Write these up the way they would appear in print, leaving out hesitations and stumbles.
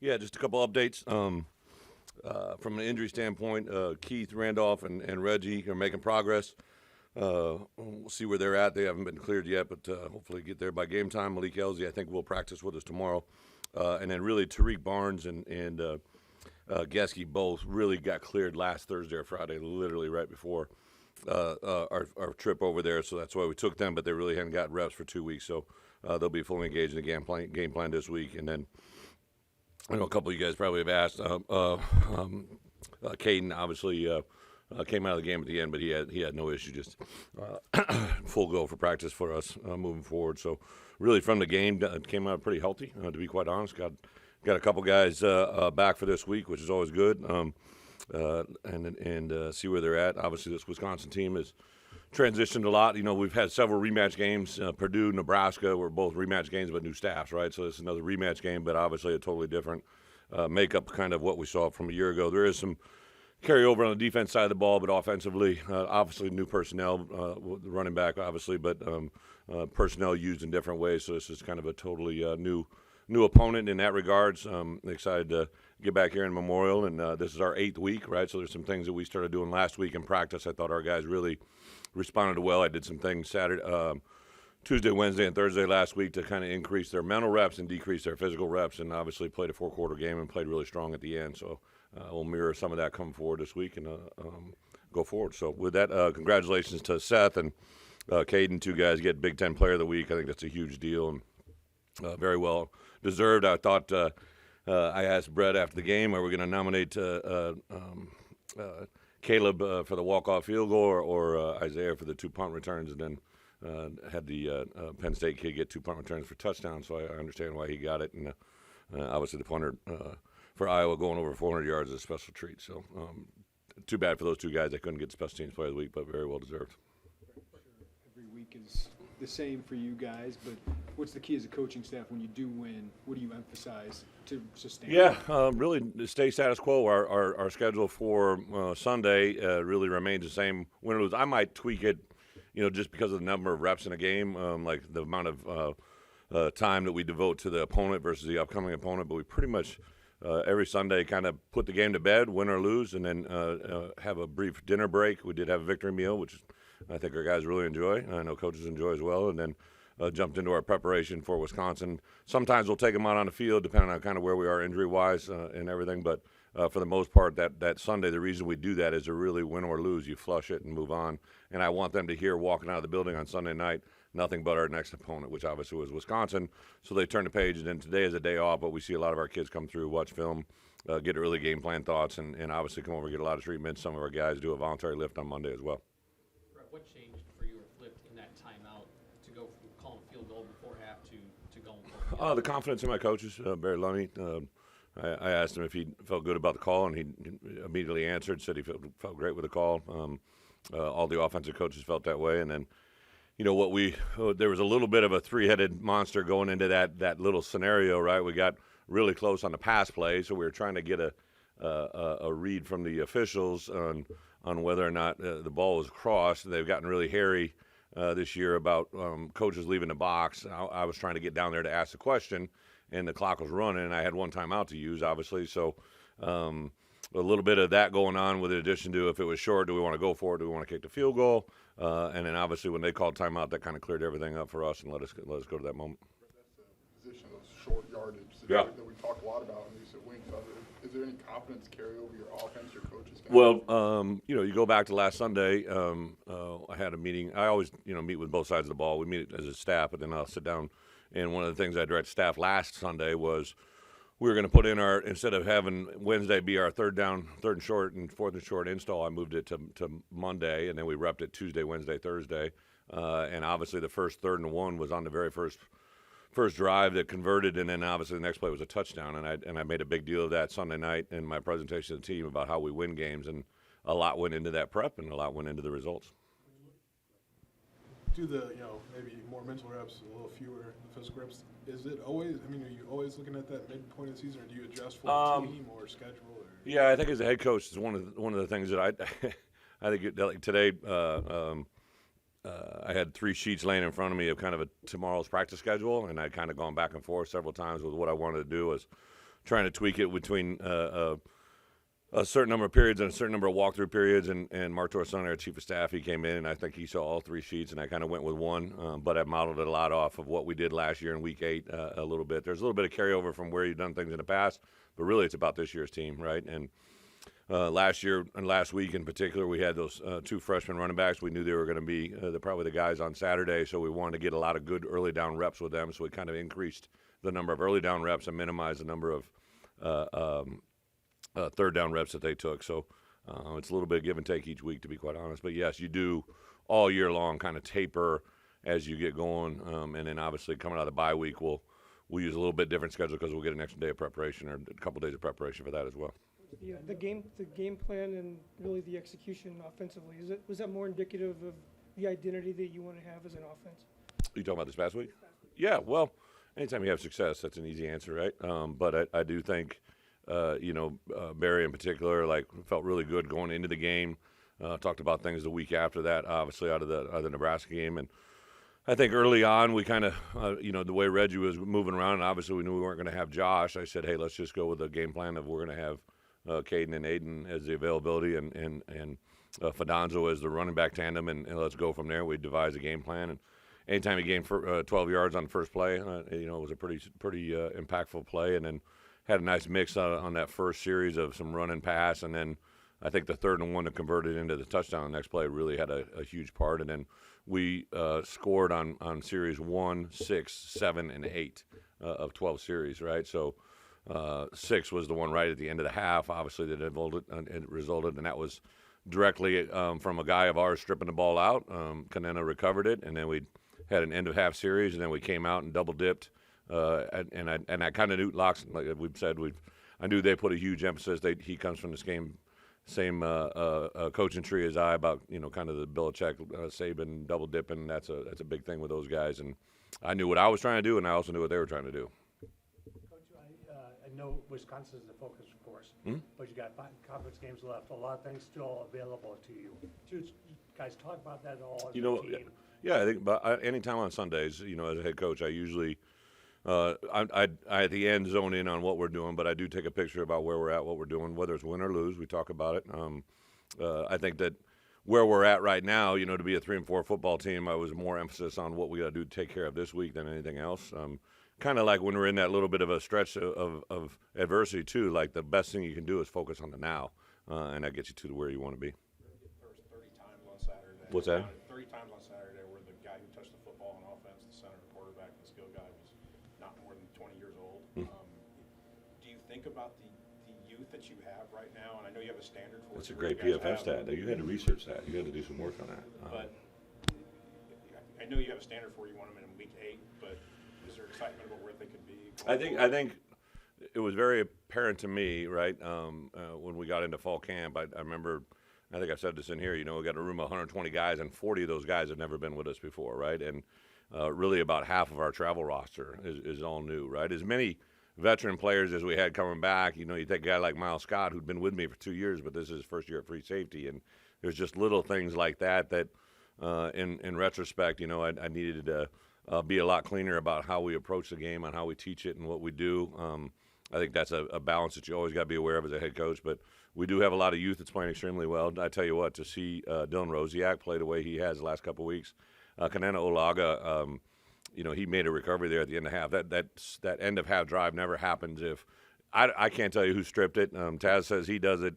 Yeah, just a couple updates. From an injury standpoint, Keith, Randolph, and Reggie are making progress. We'll see where they're at. They haven't been cleared yet, but hopefully get there by game time. Malik Elzy, I think, will practice with us tomorrow. And then really Tariq Barnes and Geske both really got cleared last Thursday or Friday, literally right before our trip over there. So that's why we took them, but they really hadn't got reps for 2 weeks. So they'll be fully engaged in the game plan this week. And then I know a couple of you guys probably have asked. Caden obviously came out of the game at the end, but he had no issue, just full go for practice for us moving forward. So really from the game, came out pretty healthy, to be quite honest. Got a couple guys back for this week, which is always good, and see where they're at. Obviously, this Wisconsin team has transitioned a lot. You know, we've had several rematch games. Purdue, Nebraska were both rematch games, but new staffs, right? So this is another rematch game, but obviously a totally different makeup, kind of what we saw from a year ago. There is some carryover on the defense side of the ball, but offensively, obviously new personnel, running back, obviously, but personnel used in different ways. So this is kind of a totally new opponent in that regards. Excited to get back here in Memorial, and this is our 8th week, right? So there's some things that we started doing last week in practice. I thought our guys really responded well. I did some things Tuesday, Wednesday, and Thursday last week to kind of increase their mental reps and decrease their physical reps, and obviously played a 4-quarter game and played really strong at the end. So we'll mirror some of that coming forward this week and go forward. So with that, congratulations to Seth and Caden, 2 guys get Big Ten Player of the Week. I think that's a huge deal and very well deserved. I thought I asked Bret after the game, are we going to nominate Caleb for the walk-off field goal or Isaiah for the 2 punt returns, and then had the Penn State kid get 2 punt returns for touchdowns, so I understand why he got it. And obviously the punter for Iowa going over 400 yards is a special treat. So too bad for those 2 guys. They couldn't get Special Teams Player of the Week, but very well deserved. Every week is the same for you guys, but what's the key as a coaching staff when you do win? What do you emphasize to sustain? Yeah, really stay status quo. Our schedule for Sunday really remains the same. Win or lose, I might tweak it, just because of the number of reps in a game, like the amount of time that we devote to the opponent versus the upcoming opponent. But we pretty much every Sunday kind of put the game to bed, win or lose, and then have a brief dinner break. We did have a victory meal, which I think our guys really enjoy. I know coaches enjoy as well. And then jumped into our preparation for Wisconsin. Sometimes we'll take them out on the field, depending on kind of where we are injury-wise and everything. But for the most part, that Sunday, the reason we do that is to really win or lose. You flush it and move on. And I want them to hear walking out of the building on Sunday night, nothing but our next opponent, which obviously was Wisconsin. So they turn the page, and then today is a day off, but we see a lot of our kids come through, watch film, get early game plan thoughts, and obviously come over and get a lot of treatment. Some of our guys do a voluntary lift on Monday as well. What changed for you or flipped in that timeout to go from calling field goal before half to going for it? The confidence in my coaches, Barry Lunny. I asked him if he felt good about the call, and he immediately answered, said he felt great with the call. All the offensive coaches felt that way, and then there was a little bit of a 3-headed monster going into that little scenario, right? We got really close on the pass play, so we were trying to get a read from the officials on whether or not the ball was crossed. They've gotten really hairy this year about coaches leaving the box. I was trying to get down there to ask the question, and the clock was running, and I had one timeout to use, obviously. So a little bit of that going on with the addition to if it was short, do we want to go for it? Do we want to kick the field goal? And then obviously when they called timeout, that kind of cleared everything up for us and let us go to that moment. That's the position of short yardage that we talked a lot about in recent weeks. Is there any confidence carry over your offense, your coaches? Well, you go back to last Sunday. I had a meeting. I always, meet with both sides of the ball. We meet as a staff, but then I'll sit down. And one of the things I directed staff last Sunday was we were going to put in instead of having Wednesday be our third and short and 4th and short install, I moved it to Monday, and then we repped it Tuesday, Wednesday, Thursday. And obviously the first 3rd and 1 was on the very first drive that converted, and then obviously the next play was a touchdown, and I made a big deal of that Sunday night in my presentation to the team about how we win games, and a lot went into that prep and a lot went into the results. Do the maybe more mental reps, a little fewer physical reps. Is it always? I mean, are you always looking at that midpoint of the season, or do you adjust for team or schedule? Or? Yeah, I think as a head coach, it's one of the things that I think like today. I had 3 sheets laying in front of me of kind of tomorrow's practice schedule, and I'd kind of gone back and forth several times with what I wanted to do. Was trying to tweak it between a certain number of periods and a certain number of walkthrough periods. And Mark Torson, our chief of staff, he came in, and I think he saw all 3 sheets, and I kind of went with one. But I modeled it a lot off of what we did last year in week 8 a little bit. There's a little bit of carryover from where you've done things in the past, but really it's about this year's team, right? And last year and last week in particular, we had those 2 freshman running backs. We knew they were going to be probably the guys on Saturday, so we wanted to get a lot of good early down reps with them. So we kind of increased the number of early down reps and minimized the number of third down reps that they took. So it's a little bit of give and take each week, to be quite honest. But yes, you do all year long kind of taper as you get going, and then obviously coming out of the bye week, we'll use a little bit different schedule because we'll get an extra day of preparation or a couple days of preparation for that as well. Yeah, the game plan and really the execution offensively, was that more indicative of the identity that you want to have as an offense? You talking about this past week? Yeah, well, anytime you have success, that's an easy answer, right? But I do think, Barry in particular, felt really good going into the game. Talked about things the week after that, obviously out of the Nebraska game, and I think early on we kind of, the way Reggie was moving around, and obviously we knew we weren't going to have Josh. I said, hey, let's just go with the game plan of we're going to have Caden and Aiden as the availability and Fidanzo as the running back tandem, and let's go from there. We devised a game plan, and anytime he gained 12 yards on the first play, it was a pretty impactful play, and then had a nice mix on that first series of some run and pass, and then I think the 3rd and 1 that converted into the touchdown the next play really had a huge part, and then we scored on series 1, 6, 7, and 8 of 12 series, right? So 6 was the one right at the end of the half, obviously, that resulted, and that was directly from a guy of ours stripping the ball out. Kanena recovered it, and then we had an end of half series, and then we came out and double dipped. And I kind of knew Locks, like we've said, I knew they put a huge emphasis. He comes from the same coaching tree as I about kind of the Belichick, Saban double dipping. That's a big thing with those guys, and I knew what I was trying to do, and I also knew what they were trying to do. Coach, I know Wisconsin is the focus, of course, but you got 5 conference games left. A lot of things still available to you. Do you guys talk about that at all as a team? Yeah, I think. But anytime on Sundays, as a head coach, I usually. I at the end zone in on what we're doing, but I do take a picture about where we're at, what we're doing, whether it's win or lose. We talk about it. I think that where we're at right now, to be a 3-4 football team, I was more emphasis on what we got to do to take care of this week than anything else. Kind of like when we're in that little bit of a stretch of adversity too. Like the best thing you can do is focus on the now, and that gets you to where you want to be. There was 30 times on Saturday. What's that? 30 times on Saturday where the guy who touched the football on offense, the center, the quarterback, the skill guy was not more than 20 years old. Do you think about the youth that you have right now? And I know you have a standard for it. That's a great PFF stat. You had to research that. You had to do some work on that. But I know you have a standard for it. You want them in week 8, but is there excitement about where they could be? I think it was very apparent to me, right, when we got into fall camp. I remember, I think I've said this in here, we got a room of 120 guys, and 40 of those guys have never been with us before, right? And really about half of our travel roster is all new, right? As many veteran players as we had coming back, you take a guy like Miles Scott, who'd been with me for 2 years, but this is his first year at free safety, and there's just little things like that in retrospect, I needed to be a lot cleaner about how we approach the game and how we teach it and what we do. I think that's a balance that you always got to be aware of as a head coach, but we do have a lot of youth that's playing extremely well. I tell you what, to see Dylan Rosiak play the way he has the last couple of weeks, Kanena Olaga, he made a recovery there at the end of half. That end of half drive never happens if I can't tell you who stripped it. Taz says he does it.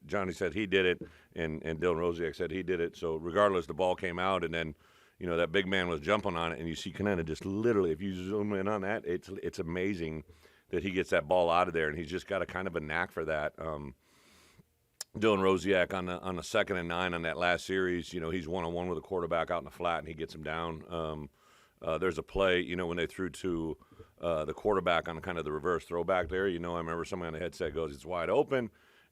Johnny said he did it, and Dylan Rosiak said he did it. So regardless, the ball came out, and then that big man was jumping on it, and you see Kanena just literally, if you zoom in on that, it's amazing that he gets that ball out of there, and he's just got a kind of a knack for that. Dylan Rosiak on the 2nd and 9 on that last series, he's one-on-one with a quarterback out in the flat, and he gets him down. There's a play, when they threw to the quarterback on kind of the reverse throwback there. I remember somebody on the headset goes, "It's wide open,"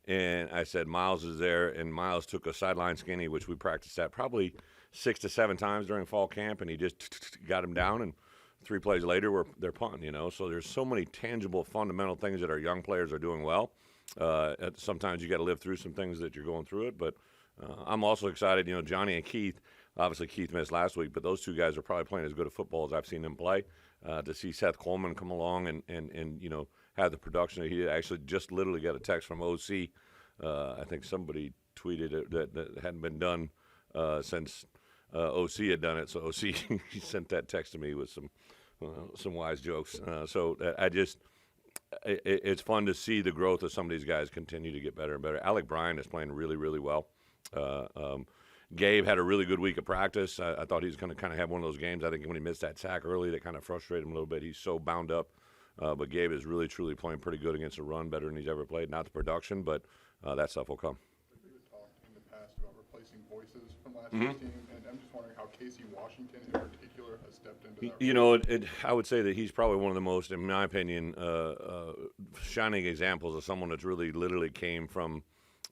and I said, "Miles is there," and Miles took a sideline skinny, which we practiced at probably 6 to 7 times during fall camp, and he just got him down, and 3 plays later, they're punting, So there's so many tangible, fundamental things that our young players are doing well. Sometimes you got to live through some things that you're going through it, but I'm also excited. Johnny and Keith, obviously Keith missed last week, but those 2 guys are probably playing as good a football as I've seen them play. to see Seth Coleman come along and have the production. He actually just literally got a text from OC. I think somebody tweeted it that hadn't been done since OC had done it. So OC he sent that text to me with some wise jokes. It's fun to see the growth of some of these guys continue to get better and better. Alec Bryan is playing really, really well. Gabe had a really good week of practice. I thought he was going to kind of have one of those games. I think when he missed that sack early, that kind of frustrated him a little bit. He's so bound up. But Gabe is really, truly playing pretty good against the run, better than he's ever played. Not the production, but that stuff will come. You had talked in the past about replacing voices from last year's team, and I'm just wondering how Casey Washington in particular has stepped into that. I would say that he's probably one of the most, in my opinion, shining examples of someone that's really literally came from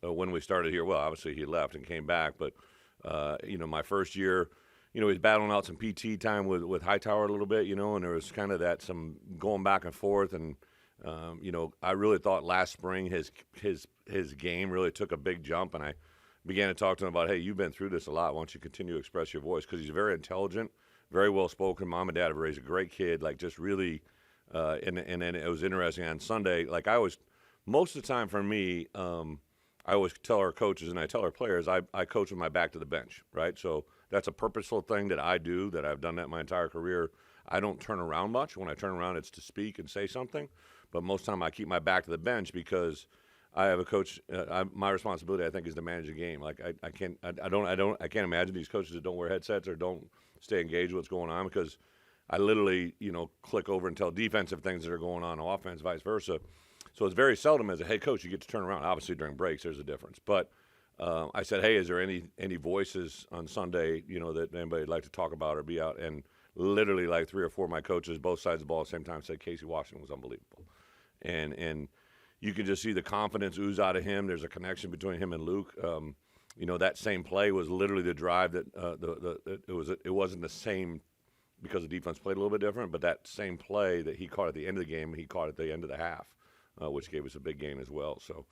when we started here. Well, obviously he left and came back, but my first year, he's battling out some PT time with Hightower a little bit, and there was kind of some going back and forth. And, I really thought last spring his game really took a big jump. And I began to talk to him about, hey, you've been through this a lot. Why don't you continue to express your voice? Because he's very intelligent, very well-spoken. Mom and dad have raised a great kid, like just really and then it was interesting on Sunday. Like most of the time for me, I always tell our coaches and I tell our players, I coach with my back to the bench, right? So that's a purposeful thing that I do, that I've done that my entire career. I don't turn around much. When I turn around, it's to speak and say something. But most of the time I keep my back to the bench because I have a coach. My responsibility, I think, is to manage the game. Like I can't imagine these coaches that don't wear headsets or don't stay engaged with what's going on, because I literally, click over and tell defensive things that are going on offense, vice versa. So it's very seldom as a head coach you get to turn around. Obviously during breaks there's a difference. But I said, hey, is there any voices on Sunday, that anybody would like to talk about or be out? And literally like 3 or 4 of my coaches, both sides of the ball at the same time, said Casey Washington was unbelievable. And you can just see the confidence ooze out of him. There's a connection between him and Luke. That same play was literally the drive that it wasn't the same because the defense played a little bit different, but that same play that he caught at the end of the game, he caught at the end of the half, which gave us a big gain as well. So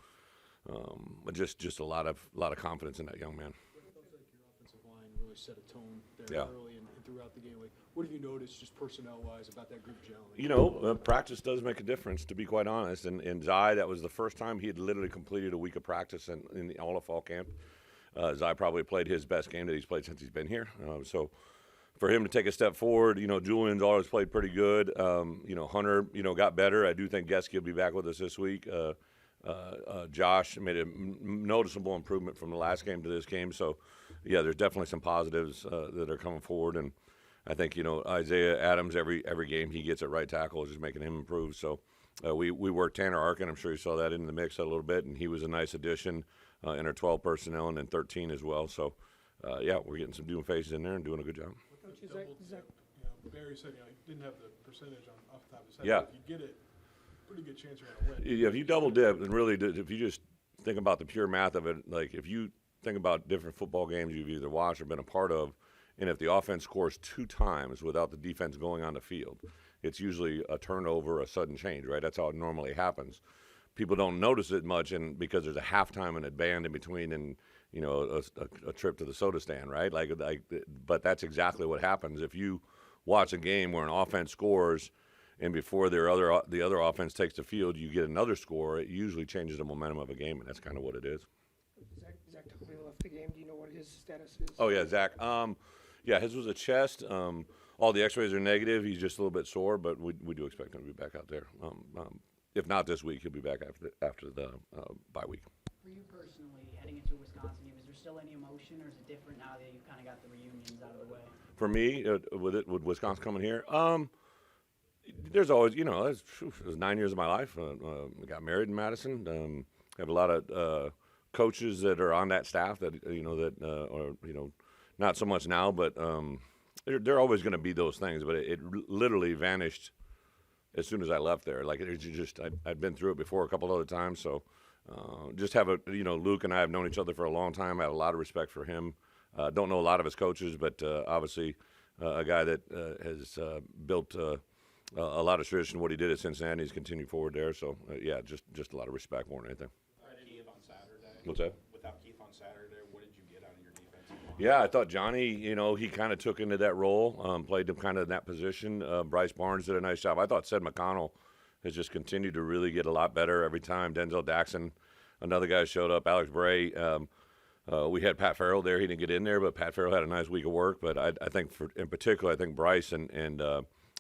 just a lot of confidence in that young man. It feels like your offensive line really set a tone there early and throughout the game. Like, what have you noticed, just personnel-wise, about that group gelling? Practice does make a difference, to be quite honest. And Zai, that was the first time he had literally completed a week of practice in all of fall camp. Zai probably played his best game that he's played since he's been here. So for him to take a step forward, Julian's always played pretty good. Hunter, got better. I do think Geske will be back with us this week. Josh made a noticeable improvement from the last game to this game. So, yeah, there's definitely some positives that are coming forward. And I think, Isaiah Adams, every game he gets at right tackle is just making him improve. So we worked Tanner Arkin. I'm sure you saw that in the mix a little bit, and he was a nice addition in our 12 personnel and then 13 as well. So, we're getting some new faces in there and doing a good job. Barry said, he didn't have the percentage off the top of his head. Yeah. If you get it, pretty good chance you're going to win. Yeah, if you double dip, and really, if you just think about the pure math of it, like if you think about different football games you've either watched or been a part of, and if the offense scores 2 times without the defense going on the field, it's usually a turnover, a sudden change, right? That's how it normally happens. People don't notice it much, and because there's a halftime and a band in between, and a trip to the soda stand, right? But that's exactly what happens if you watch a game where an offense scores, and before the other offense takes the field, you get another score. It usually changes the momentum of a game, and that's kind of what it is. Zach Tuckley left the game. Do you know what his status is? Oh yeah, Zach. His was a chest. All the X-rays are negative. He's just a little bit sore, but we do expect him to be back out there. If not this week, he'll be back after the bye week. For you personally, heading into a Wisconsin game, is there still any emotion, or is it different now that you've kind of got the reunions out of the way? For me, with Wisconsin coming here, there's always, it was 9 years of my life. I got married in Madison. I have a lot of coaches that are on that staff that are not so much now, but there are always going to be those things. But it literally vanished as soon as I left there. Like I'd been through it before a couple other times. So just have Luke and I have known each other for a long time. I have a lot of respect for him. Don't know a lot of his coaches, but obviously a guy that has built a lot of tradition. What he did at Cincinnati, he's continued forward there. So just a lot of respect more than anything. Keith on Saturday. What's that? Without Keith on Saturday, what did you get out of your defensive line? Yeah, I thought Johnny, he kind of took into that role, played him kind of in that position. Bryce Barnes did a nice job. I thought Sid McConnell has just continued to really get a lot better every time. Denzel Daxon, another guy showed up. Alex Bray. We had Pat Farrell there. He didn't get in there, but Pat Farrell had a nice week of work. But I think, in particular, I think Bryce and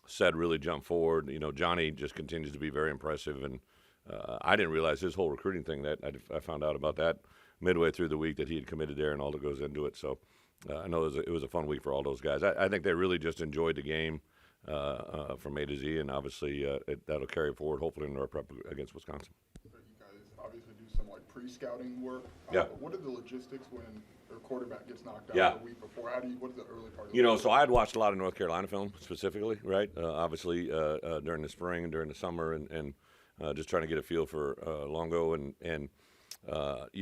Sid really jumped forward. Johnny just continues to be very impressive. And I didn't realize his whole recruiting thing. That I found out about that midway through the week, that he had committed there and all that goes into it. So I know it was a fun week for all those guys. I think they really just enjoyed the game from A to Z, and obviously that'll carry forward hopefully in our prep against Wisconsin. You guys obviously do some like pre-scouting work. Yeah. What are the logistics when their quarterback gets knocked out Yeah. the week before? What is the early part of the So I had watched a lot of North Carolina film specifically, right? Obviously during the spring and during the summer, and just trying to get a feel for Longo, and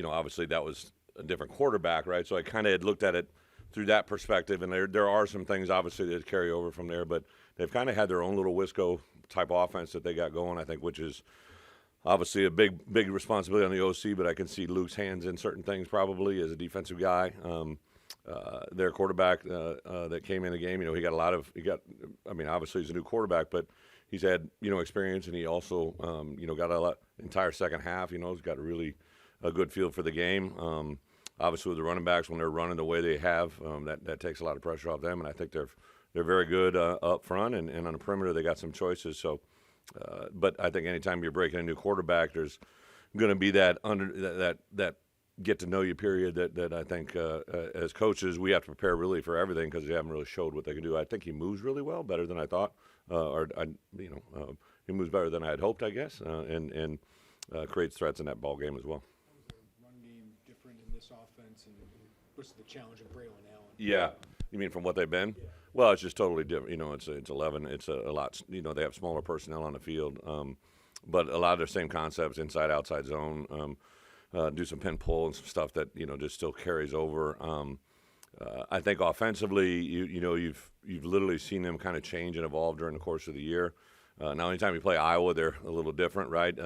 obviously that was a different quarterback, right? So I kind of had looked at it through that perspective, and there are some things obviously that carry over from there, but they've kind of had their own little Wisco type offense that they got going, I think, which is obviously a big responsibility on the OC, but I can see Luke's hands in certain things probably as a defensive guy. Their quarterback that came in the game, obviously he's a new quarterback, but he's had, experience, and he also, got entire second half, he's got a good feel for the game. Obviously with the running backs, when they're running the way they have, that takes a lot of pressure off them, and I think they're very good up front, and on the perimeter they got some choices. So, but I think anytime you're breaking a new quarterback, there's going to be that get to know you period that I think as coaches we have to prepare really for everything, because they haven't really showed what they can do. I think he moves really well, better than I thought, he moves better than I had hoped, I guess, and creates threats in that ball game as well. How is the run game different in this offense, and what's the challenge of Braylon Allen? Yeah, you mean from what they've been? Yeah. Well, it's just totally different. It's 11. It's a lot. They have smaller personnel on the field, but a lot of the same concepts: inside, outside zone. Do some pin pull and some stuff that just still carries over. I think offensively, you've literally seen them kind of change and evolve during the course of the year. Now, anytime you play Iowa, they're a little different, right?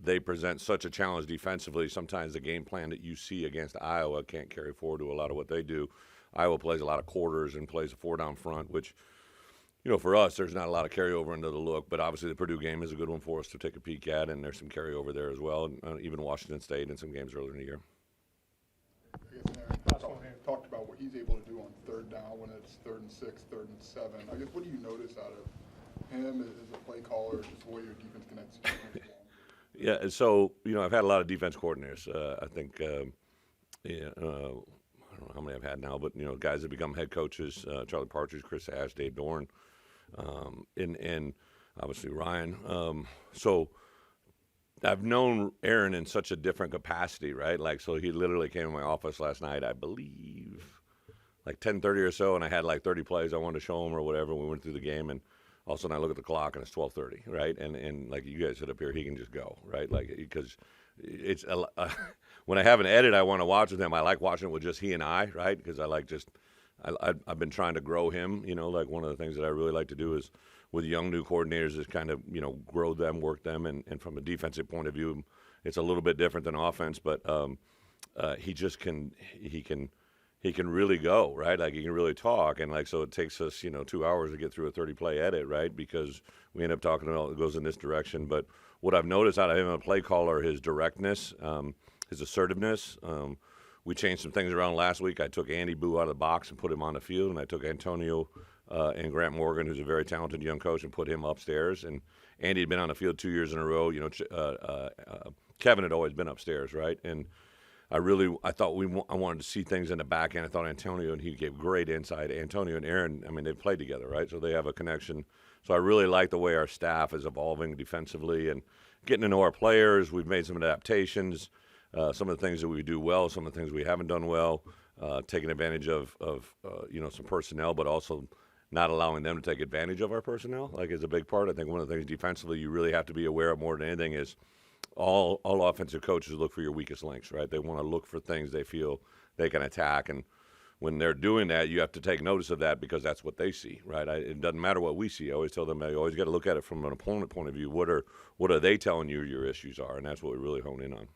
They present such a challenge defensively. Sometimes the game plan that you see against Iowa can't carry forward to a lot of what they do. Iowa plays a lot of quarters and plays a 4-down front, which, for us, there's not a lot of carryover into the look. But obviously the Purdue game is a good one for us to take a peek at, and there's some carryover there as well, and even Washington State in some games earlier in the year. I guess Aaron talked about what he's able to do on third down when it's 3rd and 6, 3rd and 7. I guess, what do you notice out of him as a play caller, just the way your defense can execute? Yeah, and so, I've had a lot of defense coordinators. I think, I don't know how many I've had now, but, guys that become head coaches, Charlie Partridge, Chris Ash, Dave Dorn, and obviously Ryan. So I've known Aaron in such a different capacity, right? Like, so he literally came in my office last night, I believe, like 10:30 or so, and I had like 30 plays I wanted to show him or whatever. We went through the game, and all of a sudden I look at the clock and it's 12:30, right? And like you guys said up here, he can just go, right? Like, because it's when I have an edit I want to watch with him, I like watching it with just he and I, right? Because I like I've been trying to grow him, like one of the things that I really like to do is with young new coordinators is kind of, grow them, work them, and from a defensive point of view, it's a little bit different than offense, but he can really go, right? Like, he can really talk, and like, so it takes us, 2 hours to get through a 30-play edit, right? Because we end up talking about it goes in this direction. But what I've noticed out of him, a play caller, his directness, his assertiveness. We changed some things around last week. I took Andy Boo out of the box and put him on the field, and I took Antonio and Grant Morgan, who's a very talented young coach, and put him upstairs. And Andy had been on the field 2 years in a row. Kevin had always been upstairs, right? And I wanted to see things in the back end. I thought Antonio, and he gave great insight. Antonio and Aaron, they've played together, right? So they have a connection. So I really like the way our staff is evolving defensively and getting to know our players. We've made some adaptations, some of the things that we do well, some of the things we haven't done well, taking advantage of some personnel, but also not allowing them to take advantage of our personnel, like, is a big part. I think one of the things defensively you really have to be aware of more than anything is all offensive coaches look for your weakest links, right? They want to look for things they feel they can attack, and when they're doing that, you have to take notice of that because that's what they see, right? It doesn't matter what we see. I always tell them, you always got to look at it from an opponent point of view. What are they telling you your issues are, and that's what we really hone in on.